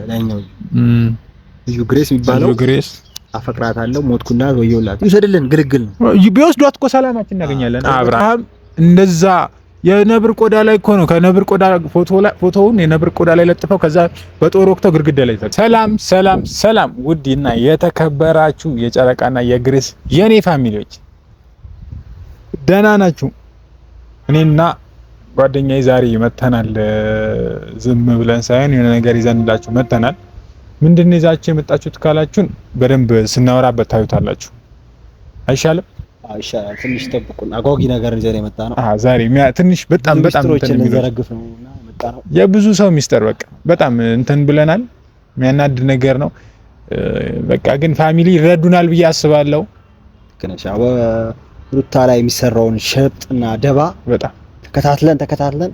ላይኛው ልጁ ግሬስ የሚባለው ግሬስ አፈቅራታለሁ ሞትኩና ወየውላት ይሰድልን ግልግል ነው ቢወስዷት እኮ ሰላማችን እናገኛለን። አብርሃም እንደዛ የነብር ቆዳ ላይ እኮ ነው ከነብር ቆዳ ፎቶውን የነብር ቆዳ ላይ ለጥፈው ከዛ በጦር ወቅተው ግድግዳ ላይ ሰላም ውድና የተከበራችሁ የጨረቃና የግሬስ የኔ ፋሚሊዎች ደህና ናችሁ? እኔና ጓደኛዬ ዛሬ መተናል። ዝም ብለን ሳይሆን የሆነ ነገር ይዘንላችሁ መተናል። ምንድነው ይዛችሁ የመጣችሁት ካላችሁን በደንብ ስናወራበት ታዩታላችሁ። አይሻልም? አይሻልም። ትንሽ ጠብቁን። አጓጊ ነገር ይዘን የመጣ ነው። ዛሬ ትንሽ በጣም እንዘረግፍ ነው መጣ ነው። የብዙ ሰው ሚስጥር በጣም እንትን ብለናል። የሚያናድ ነገር ነው። በቃ ግን ፋሚሊ ይረዱናል ብዬ አስባለሁ። ከነሻው ሩታ ላይ የሚሰራውን ሸፍጥና ደባ በጣም ተከታትለን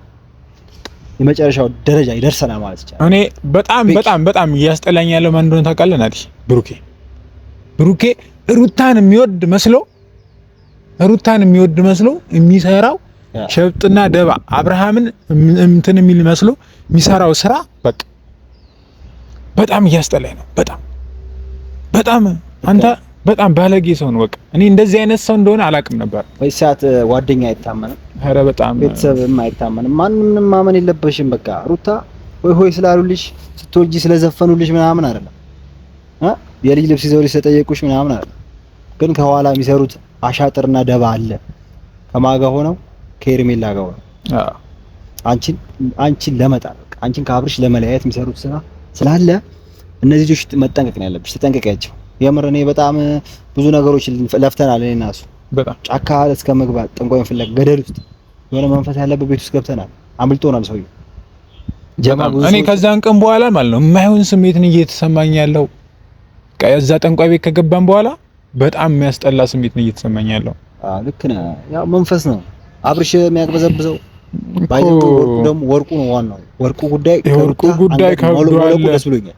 የመጨረሻው ደረጃ ይደርሰናል ማለት ይቻላል። እኔ በጣም እያስጠላኝ ያለው ማን እንደሆነ ታውቃለህ? ናዲ ብሩኬ ሩታን የሚወድ መስሎ የሚሰራው ሸፍጥና ደባ አብርሃምን እንትን የሚል መስሎ የሚሰራው ስራ በጣም እያስጠላኝ ነው። በጣም አንተ በጣም ባለጌ ሰው ነው። በቃ እኔ እንደዚህ አይነት ሰው እንደሆነ አላውቅም ነበር። ወይሳት ጓደኛ አይታመንም። ኧረ በጣም ቤተሰብም አይታመንም። ማንንም ማመን የለበሽም። በቃ ሩታ ሆይ ስላሉልሽ ስትወልጂ ስለዘፈኑልሽ ምናምን አይደለም የልጅ ልብስ ይዘው ስለጠየቁሽ ምናምን አይደለም። ግን ከኋላ የሚሰሩት አሻጥርና ደባ አለ። ከማጋ ሆነው ከሄርሜላ ጋር ሆነው አንቺን ለመጣል አንቺን ከአብርሽ ለመለያየት የሚሰሩት ስራ ስላለ እነዚህ ልጆች መጠንቀቅ ነው ያለብሽ። ተጠንቀቂያቸው። የምር እኔ በጣም ብዙ ነገሮች ለፍተናል። እኔና እሱ በጣም ጫካ እስከ መግባት ጠንቋይን ፍለጋ ገደል ውስጥ የሆነ መንፈስ ያለበት ቤት ውስጥ ገብተናል። አምልጦናል ሰውዬው። እኔ ከዛን ቀን በኋላ ማለት ነው የማይሆን ስሜት ነው እየተሰማኝ ያለው። ከዛ ጠንቋይ ቤት ከገባን በኋላ በጣም የሚያስጠላ ስሜት ነው እየተሰማኝ ያለው። ልክ ነህ። ያው መንፈስ ነው አብርሽ የሚያቅበዘብዘው። ወርቁ ነው ዋናው። ወርቁ ጉዳይ ከብዷል። ደስ ብሎኛል።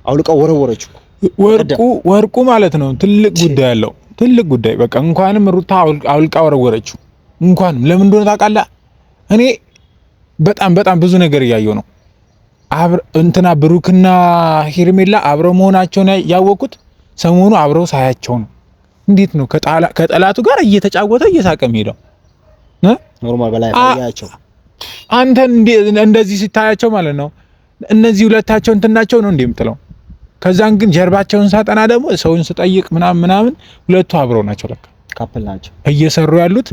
አውልቃው ወረወረችው። ወርቁ ማለት ነው ትልቅ ጉዳይ ያለው ትልቅ ጉዳይ። በቃ እንኳንም ሩታ አውልቃ ወረወረችው። እንኳንም ለምን እንደሆነ ታውቃለህ? እኔ በጣም ብዙ ነገር እያየሁ ነው። እንትና ብሩክና ሄርሜላ አብረው መሆናቸውን ያወቁት ሰሞኑ አብረው ሳያቸው ነው። እንዴት ነው ከጠላቱ ጋር እየተጫወተ እየሳቀ ሄደው ኖርማል በላይ ያያቸው። አንተ እንደዚህ ሲታያቸው ማለት ነው እነዚህ ሁለታቸው እንትናቸው ነው እንደምትለው። ከዛን ግን ጀርባቸውን ሳጠና ደግሞ ሰውን ስጠይቅ ምናምን ሁለቱ አብረው ናቸው። ለካ ካፕል ናቸው እየሰሩ ያሉት።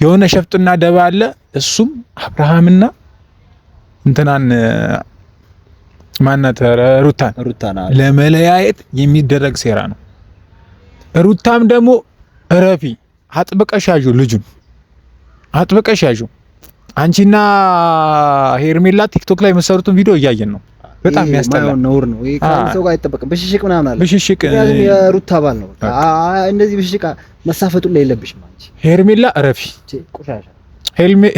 የሆነ ሸፍጥና ደባ አለ። እሱም አብርሃምና እንትናን ማናት ሩታን ለመለያየት የሚደረግ ሴራ ነው። ሩታም ደግሞ እረፊ አጥብቀሽ ያዡ፣ ልጁን አጥብቀሽ ያዡ። አንቺና ሄርሜላ ቲክቶክ ላይ የምትሰሩትን ቪዲዮ እያየን ነው። በጣም ያስጠላ ነውር ነው። ይሄ ከሰው ጋር አይጠበቅም። ብሽሽቅ ምናምን አለ። ብሽሽቅ የሩታ ባል ነው። እንደዚህ ብሽሽቅ መሳፈጡ ላይ የለብሽም አንቺ። ሄርሜላ እረፊ፣ ቆሻሻ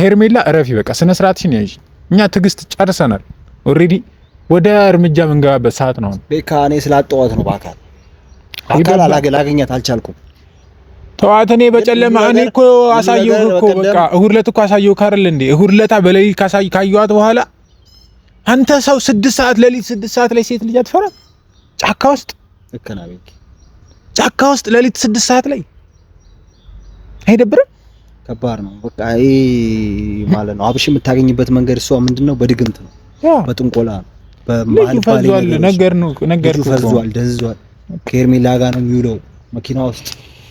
ሄርሜላ እረፊ። በቃ ስነ ስርዓትሽን ያዥ። እኛ ትዕግስት ጨርሰናል። ኦሬዲ ወደ እርምጃ መንገባበት ሰዓት ነው። ቤካ እኔ ስላጠዋት ነው በአካል ላገኛት አልቻልኩም። ተዋት። እኔ በጨለማ እኔ እኮ አሳየው እኮ በቃ እሁድ ዕለት እኮ አሳየው ካርል እንዴ እሁድ ዕለት በሌሊት ካየኋት በኋላ አንተ ሰው 6 ሰዓት ሌሊት 6 ሰዓት ላይ ሴት ልጅ አትፈራ? ጫካ ውስጥ ሌሊት 6 ሰዓት ላይ አይደብርም? ከባድ ነው። በቃ ይሄ ማለት ነው አብሽ የምታገኝበት መንገድ እሷ ምንድነው በድግምት ነው፣ በጥንቆላ ነው፣ በማልባል ነገር ፈዟል፣ ደንዝዟል። ከሄርሜላ ጋር ነው የሚውለው መኪና ውስጥ፣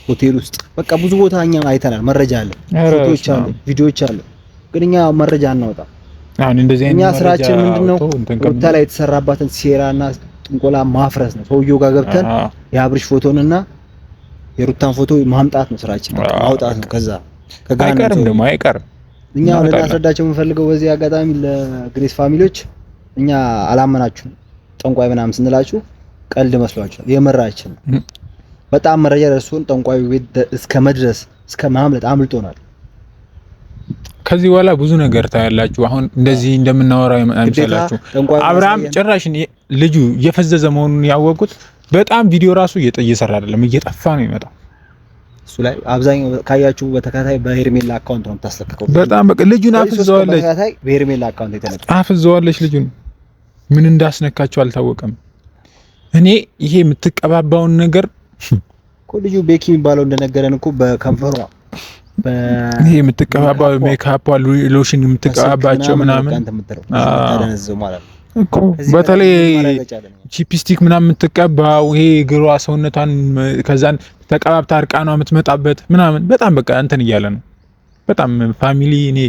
ሆቴል ውስጥ፣ በቃ ብዙ ቦታ እኛ አይተናል። መረጃ አለ፣ ፎቶዎች አሉ፣ ቪዲዮዎች አሉ። ግን እኛ መረጃ አናወጣም። እኛ ስራችን ምንድነው ሩታ ላይ የተሰራባትን ሴራና ጥንቆላ ማፍረስ ነው። ሰውየው ጋር ገብተን የአብርሽ ፎቶንና የሩታን ፎቶ ማምጣት ነው ስራችን፣ ማውጣት ነው። ከዛ አይቀርም። እኛ ልናስረዳቸው የምንፈልገው በዚህ አጋጣሚ ለግሬስ ፋሚሊዎች እኛ አላመናችሁም። ጠንቋይ ምናምን ስንላችሁ ቀልድ መስሏችኋል። የመራችን በጣም መረጃ ደርሶን ጠንቋይ ቤት እስከ መድረስ እስከ ማምለጥ አምልጦናል። ከዚህ በኋላ ብዙ ነገር ታያላችሁ። አሁን እንደዚህ እንደምናወራው አይመስላችሁ። አብርሃም ጭራሽ ልጁ እየፈዘዘ መሆኑን ያወቁት በጣም ቪዲዮ ራሱ እየሰራ አይደለም፣ እየጠፋ ነው የሚመጣው። እሱ ላይ አብዛኛው ካያችሁ በተከታታይ በሄርሜላ አካውንት ነው የምታስለቀቀው። በጣም በቃ ልጁን አፍዘዋለች። በተከታታይ በሄርሜላ አካውንት የተለቀቀ አፍዘዋለች ልጁን። ምን እንዳስነካቸው አልታወቀም። እኔ ይሄ የምትቀባባውን ነገር ልጁ ቤኪ የሚባለው እንደነገረን እኮ በከንፈሯ ይሄ የምትቀባባው ሜካፕ ሎሽን የምትቀባባቸው ምናምን እኮ በተለይ ቺፕስቲክ ምናምን የምትቀባው ይሄ እግሯ ሰውነቷን ከዛን ተቀባብታ አርቃኗ የምትመጣበት ምናምን በጣም በቃ እንትን እያለ ነው። በጣም ፋሚሊ እኔ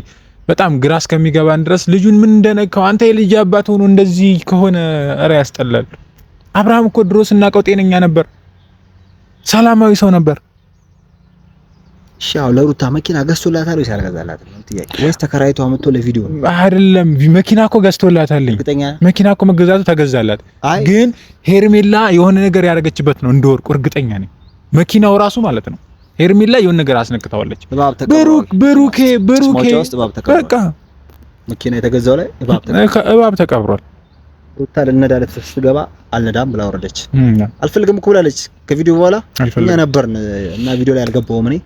በጣም ግራ እስከሚገባን ድረስ ልጁን ምን እንደነካው አንተ የልጅ አባት ሆኖ እንደዚህ ከሆነ እረ ያስጠላል። አብርሃም እኮ ድሮ ስናቀው ጤነኛ ነበር፣ ሰላማዊ ሰው ነበር። ሻው ለሩታ መኪና ገዝቶላታል ወይስ አልገዛላትም ነው ጥያቄ? ወይስ ተከራይቶ አመጥቶ ለቪዲዮ ነው? አይደለም መኪና እኮ ገዝቶላታል። መኪና እኮ መገዛቱ ተገዛላት። ግን ሄርሜላ የሆነ ነገር ያደረገችበት ነው እንደወርቁ እርግጠኛ ነኝ። መኪናው ራሱ ማለት ነው ሄርሜላ የሆነ ነገር አስነክታዋለች። ብሩኬ በቃ መኪና የተገዛው ላይ እባብ ተቀብሯል። ሩታ ልነዳለት ስትገባ አልነዳም ብላ ወረደች። አልፈልግም እኮ ብላለች። ከቪዲዮ በኋላ እኛ ነበርን እና ቪዲዮ ላይ አልገባሁም እኔ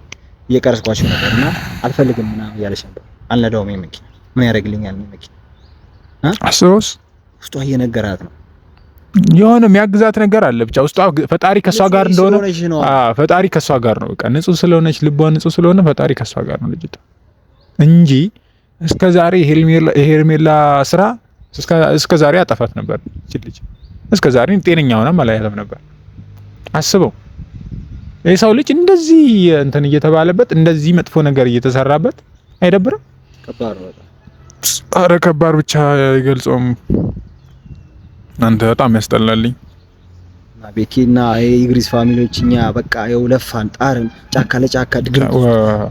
እየቀረስኳቸው ነበርና አልፈልግም ምናምን እያለች ነበር። አልነዳውም መኪና ምን ያደርግልኛል መኪና አስሮስ ውስጧ እየነገራት ነው። የሆነ የሚያግዛት ነገር አለ ብቻ ውስጧ ፈጣሪ ከሷ ጋር እንደሆነ ፈጣሪ ከሷ ጋር ነው። በቃ ንጹህ ስለሆነች ልቧ ንጹህ ስለሆነ ፈጣሪ ከሷ ጋር ነው ልጅቷ እንጂ እስከዛሬ ሄርሜላ ስራ እስከዛሬ አጠፋት ነበር። ልጅ እስከዛሬ ጤነኛ ሆና ማላያለም ነበር። አስበው የሰው ልጅ እንደዚህ እንትን እየተባለበት እንደዚህ መጥፎ ነገር እየተሰራበት አይደብርም? ከባድ ነው በጣም። ኧረ ከባድ ብቻ አይገልጾም። አንተ በጣም ያስጠላልኝ። ቤኪና የኢግሪስ ፋሚሊዎች እኛ በቃ የው ለፋን ጣርን ጫካ ለጫካ ድግም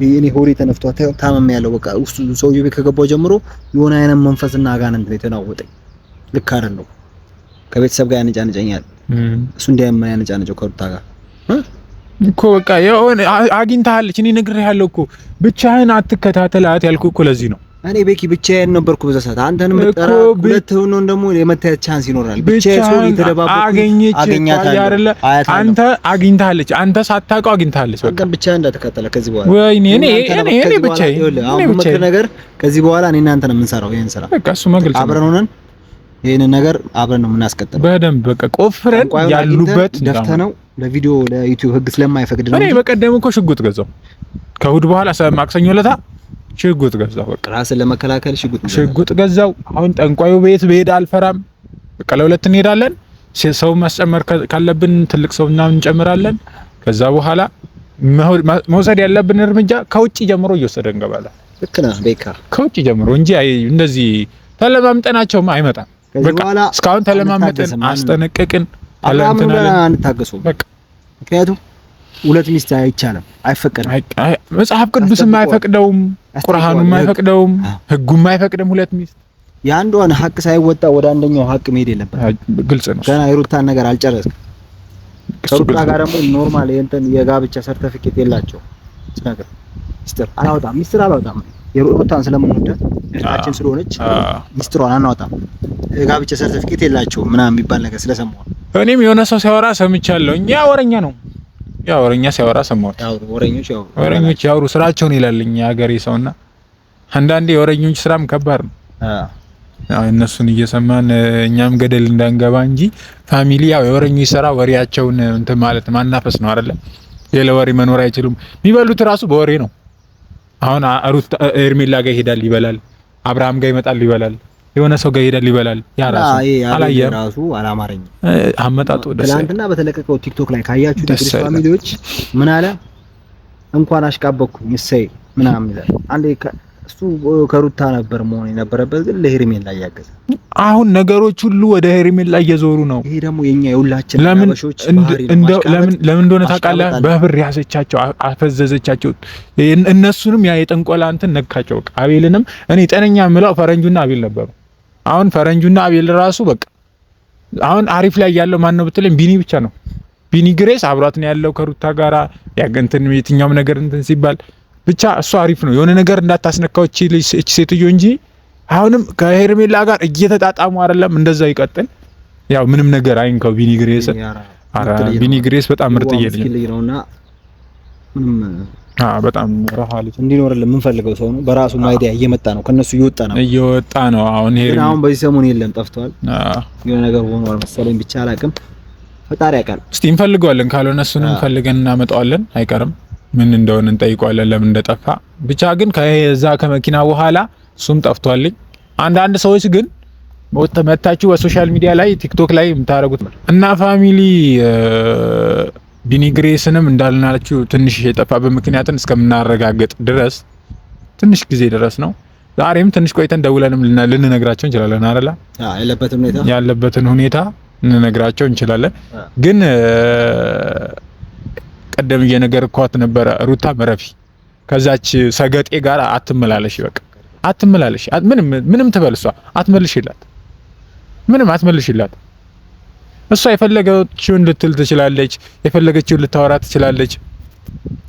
እኔ ሆሬ ተነፍቷ ታመም ያለው በቃ ውስጡ ሰውዬው ቤት ከገባው ጀምሮ የሆነ አይነት መንፈስና አጋንንት ነው የተናወጠኝ። ልክ አይደለም። ከቤተሰብ ጋር ያነጫነጨኛል። እሱ እንዳያመን ያነጫነጨው ከሩታ ጋር እኮ በቃ የሆነ አግኝታለች። እኔ ነግሬሃለሁ እኮ ብቻህን አትከታተላት ያልኩህ እኮ ለዚህ ነው። እኔ ቤኪ ብቻዬን ነበርኩ በዛ ሰዓት። አንተንም መጠራ ሁለት ሆኖ ደግሞ የመታየት ቻንስ ይኖራል። ብቻዬን ሰው የተደባበቁ አገኛታለሁ አይደለ? አንተ አግኝታለች፣ አንተ ሳታውቀው አግኝታለች። በቃ ብቻህን እንዳትከተለ ከዚህ በኋላ ወይኔ እኔ ብቻዬን አሁን ነገር ከዚህ በኋላ እኔ እናንተ ነው የምንሰራው ይሄን ስራ። በቃ እሱ መግለጽ አብረን ሆነን ይሄንን ነገር አብረን ነው የምናስቀጥለው በደንብ በቃ ቆፍረን ያሉበት ደፍተነው ለቪዲዮ ለዩቲዩብ ህግ ስለማይፈቅድ ነው። እኔ በቀደም እኮ ሽጉጥ ገዛው ከእሑድ በኋላ ማክሰኞ ለታ ሽጉጥ ገዛው። በቃ ራስን ለመከላከል ሽጉጥ ገዛው። አሁን ጠንቋዩ ቤት በሄድ አልፈራም። በቃ ለሁለት እንሄዳለን። ሰው ማስጨመር ካለብን ትልቅ ሰው ምናምን እንጨምራለን። ከዛ በኋላ መውሰድ ያለብን እርምጃ ከውጪ ጀምሮ እየወሰደ እንገባለን። ልክ ነህ ቤካ። ከውጪ ጀምሮ እንጂ እንደዚህ ተለማምጠናቸውም አይመጣም። በቃ እስካሁን ተለማመጠን አስጠነቀቅን አላምነን አንታገሰው በቃ ምክንያቱም ሁለት ሚስት አይቻልም፣ አይፈቀድም። መጽሐፍ ቅዱስም አይፈቅደውም፣ ቁርአኑም አይፈቅደውም፣ ህጉም አይፈቅድም። ሁለት ሚስት የአንዷን ሀቅ ሳይወጣ ወደ አንደኛው ሀቅ መሄድ የለበትም። ግልጽ ነው። ገና የሩታን ነገር አልጨረስም። ከሩታ ጋር ደግሞ ኖርማል የእንትን የጋብቻ ሰርተፊኬት የላቸው ነገር ሚስጥር አላወጣም። የሩታን ስለምንወዳት እህታችን ስለሆነች ሚስጥሯን አናወጣም። የጋብቻ ሰርተፊኬት የላቸውም ምናምን የሚባል ነገር ስለሰማሁ እኔም የሆነ ሰው ሲያወራ ሰምቻለሁ። ያ ወረኛ ነው። ያ ወረኛ ሲያወራ ሰማሁት። ወረኞች ያወሩ ስራቸውን ይላልኝ የሀገሬ ሰውና አንዳንዴ የወረኞች ስራም ከባድ ነው። እነሱን እየሰማን እኛም ገደል እንዳንገባ እንጂ ፋሚሊ ያው የወረኞች ስራ ወሬያቸውን እንትን ማለት ማናፈስ ነው አይደለ? ሌላ ወሬ መኖር አይችሉም። የሚበሉት ራሱ በወሬ ነው። አሁን ሩት ሄርሜላ ጋር ይሄዳል ይበላል፣ አብርሃም ጋር ይመጣል ይበላል፣ የሆነ ሰው ጋር ይሄዳል ይበላል። ያ ራሱ አላማረኝ አመጣጡ ደስ ትናንትና በተለቀቀው ቲክቶክ ላይ ካያችሁ ዲግሪ ፋሚሊዎች ምን አለ እንኳን አሽቃበኩኝ እሰይ ምናምን ይላል። አንዴ እሱ ከሩታ ነበር መሆን የነበረበት ግን ለሄርሜላ ያገዘ። አሁን ነገሮች ሁሉ ወደ ሄርሜላ እየዞሩ ነው። ይሄ ደግሞ የኛ የሁላችን አበሾች ባህሪ ነው። ለምን እንደሆነ ታውቃለህ? በብር ያዘቻቸው፣ አፈዘዘቻቸው። እነሱንም ያ የጠንቆላ እንትን ነካቸው። በቃ አቤልንም እኔ ጤነኛ የምለው ፈረንጁና አቤል ነበሩ። አሁን ፈረንጁና አቤል ራሱ በቃ አሁን አሪፍ ላይ ያለው ማን ነው ብትለኝ ቢኒ ብቻ ነው። ቢኒ ግሬስ አብሯት ነው ያለው ከሩታ ጋራ ያገንተን የትኛውም ነገር እንትን ሲባል ብቻ እሱ አሪፍ ነው። የሆነ ነገር እንዳታስነካው እቺ ሴትዮ እንጂ አሁንም ከሄርሜላ ጋር እየተጣጣሙ አይደለም። እንደዛው ይቀጥል። ያው ምንም ነገር አይንከው ቢኒ ግሬስ። ቢኒ ግሬስ በጣም ምርጥ ልጅ ነውና ምንም በጣም ረሃልች እንዲኖርልን የምንፈልገው ሰው ነው። በራሱ አይዲያ እየመጣ ነው፣ ከነሱ እየወጣ ነው። አሁን በዚህ ሰሞን የለም ጠፍቷል። የሆነ ነገር ሆኗል መሰለኝ፣ ብቻ አላውቅም። ፈጣሪ ያውቃል። እስቲ እንፈልገዋለን፣ ካልሆነ እሱንም ፈልገን እናመጣዋለን። አይቀርም፣ ምን እንደሆነ እንጠይቀዋለን፣ ለምን እንደጠፋ። ብቻ ግን ከዛ ከመኪና በኋላ እሱም ጠፍቷልኝ። አንዳንድ ሰዎች ግን መታችሁ በሶሻል ሚዲያ ላይ ቲክቶክ ላይ የምታረጉት እና ፋሚሊ ቢኒ ግሬስንም እንዳልናችሁ ትንሽ የጠፋበት ምክንያትን እስከምናረጋግጥ ድረስ ትንሽ ጊዜ ድረስ ነው። ዛሬም ትንሽ ቆይተን ደውለንም ልንነግራቸው እንችላለን አይደል? ያለበትን ሁኔታ ልንነግራቸው እንችላለን። ግን ቀደም እየነገርኳት ነበረ፣ ሩታ መረፊ ከዛች ሰገጤ ጋር አትመላለሽ፣ በቃ አትመላለሽ። ምንም ትበል እሷ አትመልሽላት፣ ምንም አትመልሽላት። እሷ የፈለገችውን ልትል ትችላለች፣ የፈለገችውን ልታወራ ትችላለች፣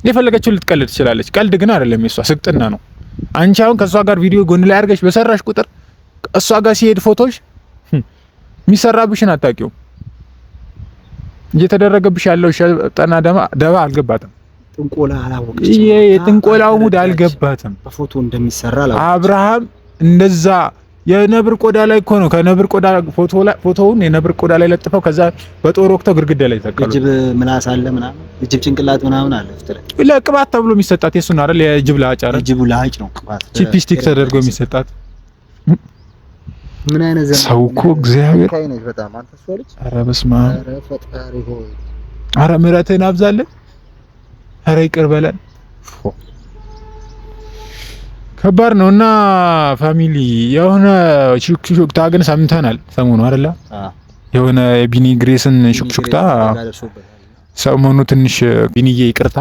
የፈለገችውን ልትቀልድ ትችላለች። ቀልድ ግን አይደለም፣ የሷ ስቅጥና ነው። አንቺ አሁን ከሷ ጋር ቪዲዮ ጎን ላይ አድርገሽ በሰራሽ ቁጥር እሷ ጋር ሲሄድ ፎቶሽ የሚሰራብሽን አታውቂውም። እየተደረገብሽ ያለው ሸጠና ደባ አልገባትም። ጥንቆላ አላወቀችም። የጥንቆላው ሙድ አልገባትም። በፎቶ እንደሚሰራ አላወቀችም። አብርሃም እንደዛ የነብር ቆዳ ላይ እኮ ነው። ከነብር ቆዳ ፎቶውን የነብር ቆዳ ላይ ለጥፈው ከዛ በጦር ወቅተው ግድግዳ ላይ ተቀመጠ። ጅብ ምላስ አለ ምናምን፣ ጅብ ጭንቅላት ምናምን አለ። ለቅባት ተብሎ የሚሰጣት የሱን አይደል? የጅብ ላጭ አይደል? ጅብ ላጭ ነው ቅባት፣ ቺፕስቲክ ተደርጎ የሚሰጣት። ምን አይነት ዘመን ሰው እኮ እግዚአብሔር። በጣም አንተ ሰው ልጅ። ኧረ በስመ አብ። ኧረ ፈጣሪ ሆይ፣ ኧረ ምሕረትህን አብዛለን። ኧረ ይቅር በለን። ከባድ ነውና ፋሚሊ የሆነ ሹክሹክታ ግን ሰምተናል ሰሞኑ አይደለ? የሆነ የቢኒ ግሬስን ሹክሹክታ ሰሞኑ ትንሽ ቢኒዬ ይቅርታ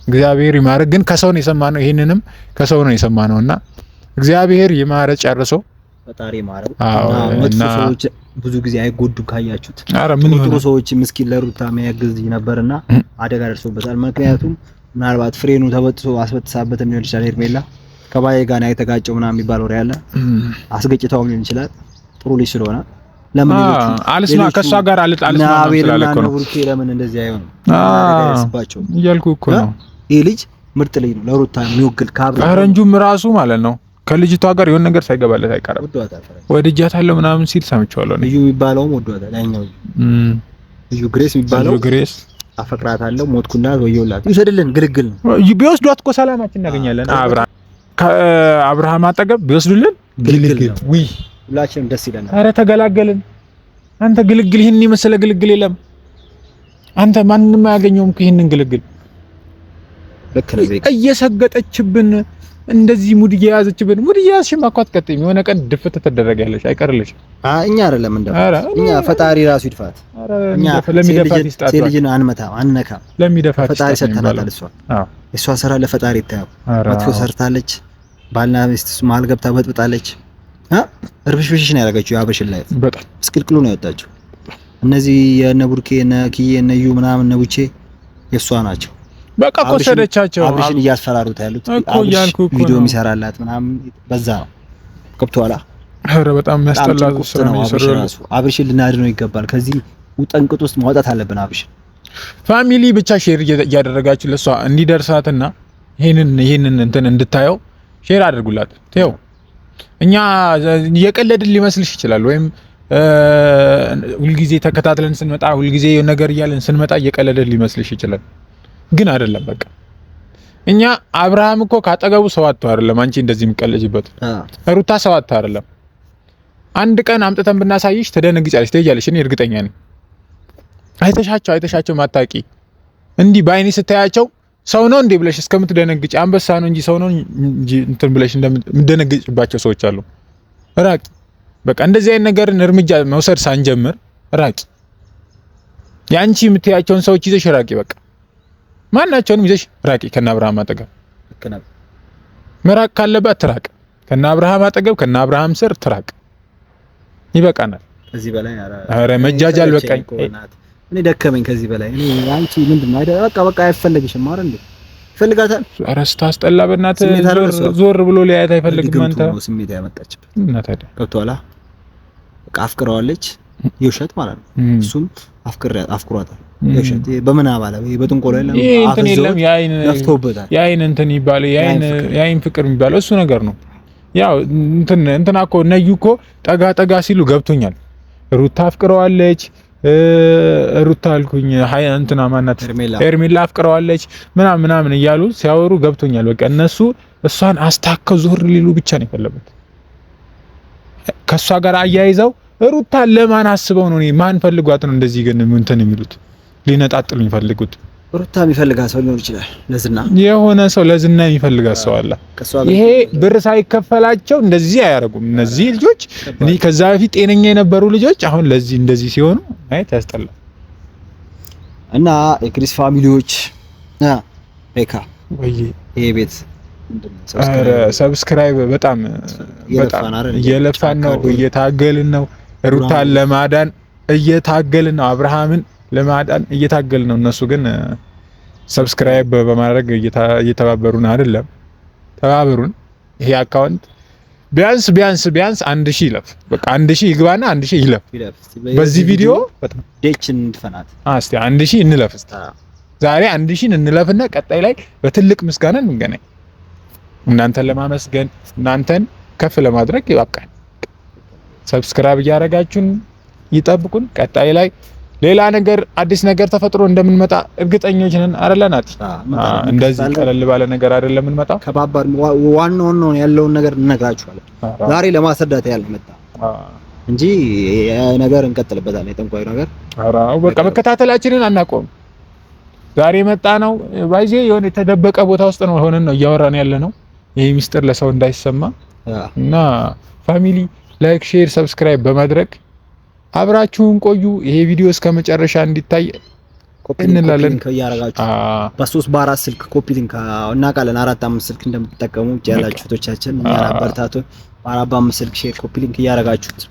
እግዚአብሔር ይማረ። ግን ከሰው ነው የሰማነው፣ ይሄንንም ከሰው ነው የሰማነውና እግዚአብሔር ይማረ ጨርሶ ፈጣሪ ይማረ። መጥፎ ሰዎች ብዙ ጊዜ አይጎዱም ካያችሁት። ኧረ ምን ጥሩ ሰዎች ምስኪን ለሩታ የሚያግዝ ነበርና አደጋ ደርሶበታል። ምክንያቱም ምናልባት ፍሬኑ ተበጥሶ አስበጥሳበትም ሊሆን ይችላል። ሄርሜላ ከባዬ ጋር ነው የተጋጨው ምናምን የሚባል ወሬ አለ። አስገጭታውም ሊሆን ይችላል። ጥሩ ልጅ ስለሆነ ለምን አልስማ ከሷ ጋር አልስማ ስላልኩ ነው። ቡርኬ ለምን እንደዚህ አይሆንም እያልኩ እኮ ነው። ይሄ ልጅ ምርጥ ልጅ ነው፣ ለሩታ የሚወግል ካብራ ፈረንጁም ራሱ ማለት ነው ከልጅቷ ጋር የሆነ ነገር ሳይገባለት አይቀርም። ወድጃታለሁ ምናምን ሲል ሰምቼዋለሁ። ልዩ የሚባለውም ወዷታል። ያኛው ልዩ ግሬስ የሚባለው ግሬስ አፈቅራታለሁ ሞትኩና ወየውላት ይወስድልን ግልግል ነው። ቢወስዷት እኮ ሰላማችን እናገኛለን። አብርሃም አጠገብ ቢወስዱልን ግልግል ውይ ሁላችንም ደስ ይለናል። ኧረ ተገላገልን። አንተ ግልግል ይሄን የመሰለ ግልግል የለም። አንተ ማንንም አያገኘውም ይሄንን ግልግል። ልክ ነው። እየሰገጠችብን እንደዚህ ሙድ እየያዘችብን። ሙድ እየያዝሽማ እኮ አትቀጥይም። የሆነ ቀን ድፍት ትደረጋለሽ አይቀርልሽ። እኛ አይደለም እንደው እኛ ፈጣሪ ራሱ ይድፋት። እኛ ለሚደፋት ይስጣት። ልጅን አንመታም አንነካም። ለሚደፋት ፈጣሪ ሰጥተናል። እሷ ስራ ለፈጣሪ ይታየው። መጥፎ ሰርታለች። ባልና ሚስት መሀል ገብታ በጥብጣለች። እርብሽብሽሽ ነው ያደረገችው። የአብርሽን ላይ በጣም ምስቅልቅሉ ነው ያወጣችው። እነዚህ የነ ቡርኬ የነ ኪዬ የነ ዩ ምናምን እነ ቡቼ የሷ ናቸው። በቃ ቆሰደቻቸው። አብርሽን እያስፈራሩት ያሉት አብርሽ ቪዲዮ የሚሰራላት ምናምን በዛ ነው። ገብቶሃል? ኧረ በጣም የሚያስጠላ ራሱ አብርሽን ልናድነው ይገባል። ከዚህ ውጠንቅጥ ውስጥ ማውጣት አለብን አብርሽን። ፋሚሊ ብቻ ሼር እያደረጋችሁ ለሷ እንዲደርሳትና ይሄንን እንትን እንድታየው ሼር አድርጉላት። ተው እኛ የቀለድን ሊመስልሽ ይችላል፣ ወይም ሁልጊዜ ተከታትለን ስንመጣ ሁልጊዜ ነገር እያለን ስንመጣ እየቀለድን ሊመስልሽ ይችላል። ግን አይደለም። በቃ እኛ አብርሃም እኮ ካጠገቡ ሰው አጥቶ አይደለም አንቺ እንደዚህ የምትቀልጂበት። ሩታ ሰው አጥቶ አይደለም። አንድ ቀን አምጥተን ብናሳይሽ ትደነግጫለሽ፣ ትሄጃለሽ። እኔ እርግጠኛ ነኝ። አይተሻቸው ማታቂ እንዲህ በአይኔ ስታያቸው ሰው ነው እንዴ ብለሽ እስከምትደነግጭ፣ አንበሳ ነው እንጂ ሰው ነው እንጂ እንትን ብለሽ እንደምትደነግጭባቸው ሰዎች አሉ። ራቂ። በቃ እንደዚህ አይነት ነገርን እርምጃ መውሰድ ሳንጀምር ራቂ። ያንቺ የምትያቸውን ሰዎች ይዘሽ ራቂ። በቃ ማናቸውንም ይዘሽ ራቂ። ከነ አብርሃም አጠገብ መራቅ ካለባት ትራቅ። ከነ አብርሃም አጠገብ ከነ አብርሃም ስር ትራቅ። ይበቃናል። ከዚህ በላይ ኧረ መጃጃል በቃኝ። እኔ ደከመኝ ከዚህ በላይ። እኔ አንቺ ምንድነው አይደል? በቃ አይፈልግሽም አይደል እንዴ? ይፈልጋታል። ኧረ ስታስጠላ በእናትህ ዞር ብሎ ሊያያት አይፈልግም። አንተ ስሜት ያመጣችበት እና ታዲያ ገብቶሃል? በቃ አፍቅረዋለች። የውሸት ማለት ነው። እሱም አፍቅሯታል የውሸት በምናብ አለ በጥንቆላ የለም የአይን እንትን ይባል የአይን ፍቅር የሚባለው እሱ ነገር ነው። ያው እንትና እኮ ነዩ እኮ ጠጋ ሲሉ ገብቶኛል። ሩታ አፍቅረዋለች ሩታ አልኩኝ እንትና ማናት ሄርሜላ አፍቅረዋለች ምናምን እያሉ ሲያወሩ ገብቶኛል። በቃ እነሱ እሷን አስታከው ዞር ሊሉ ብቻ ነው የፈለጉት። ከሷ ጋር አያይዘው ሩታን ለማን አስበው ነው? ማን ፈልጓት ነው እንደዚህ ግን እንትን የሚሉት ሊነጣጥሉ የሚፈልጉት? ሩታ የሚፈልጋት ሰው ሊኖር ይችላል። ለዝና የሆነ ሰው ለዝና የሚፈልጋት ሰው አለ። ይሄ ብር ሳይከፈላቸው እንደዚህ አያረጉም እነዚህ ልጆች። እኔ ከዛ በፊት ጤነኛ የነበሩ ልጆች አሁን ለዚህ እንደዚህ ሲሆኑ ማየት ያስጠላል። እና የክሪስ ፋሚሊዎች ሬካ ወይ ይሄ ቤት ሰብስክራይብ በጣም እየለፋን ነው፣ እየታገልን ነው። ሩታን ለማዳን እየታገልን ነው። አብርሃምን ለማዳን እየታገልን ነው። እነሱ ግን ሰብስክራይብ በማድረግ እየተባበሩን አይደለም። ተባበሩን። ይሄ አካውንት ቢያንስ 1000 ይለፍ። በቃ 1000 ይግባና 1000 ይለፍ። በዚህ ቪዲዮ በጣም ዴችን እንድፈናት እስቲ 1000 እንለፍ። ዛሬ 1000 እንለፍና ቀጣይ ላይ በትልቅ ምስጋና እንገናኝ። እናንተን ለማመስገን እናንተን ከፍ ለማድረግ ይበቃል። ሰብስክራይብ እያደረጋችሁን ይጠብቁን። ቀጣይ ላይ ሌላ ነገር አዲስ ነገር ተፈጥሮ እንደምንመጣ እርግጠኞች ነን። አይደለናት እንደዚህ ቀለል ባለ ነገር አይደለም የምንመጣው። ከባባድ ዋናው ያለውን ነገር እንነግራችኋለን። ዛሬ ለማስረዳት ያህል መጣ እንጂ ነገር እንቀጥልበታለን። የጠንቋይ ነገር አራው በቃ መከታተላችንን አናቆም። ዛሬ መጣ ነው ባይዜ የሆነ የተደበቀ ቦታ ውስጥ ነው ሆነን ነው እያወራን ያለ ነው። ይሄ ሚስጥር ለሰው እንዳይሰማ እና ፋሚሊ ላይክ፣ ሼር፣ ሰብስክራይብ በማድረግ አብራችሁን ቆዩ። ይሄ ቪዲዮ እስከ መጨረሻ እንዲታይ ኮፒ እንላለን። በ3 በ4 ስልክ ኮፒ ሊንክ እናውቃለን። 4 5 ስልክ እንደምትጠቀሙ ያላችሁ ቶቻችን እኛ አበርታቱ። በ4 በ5 ስልክ ሼር ኮፒ ሊንክ እያደረጋችሁት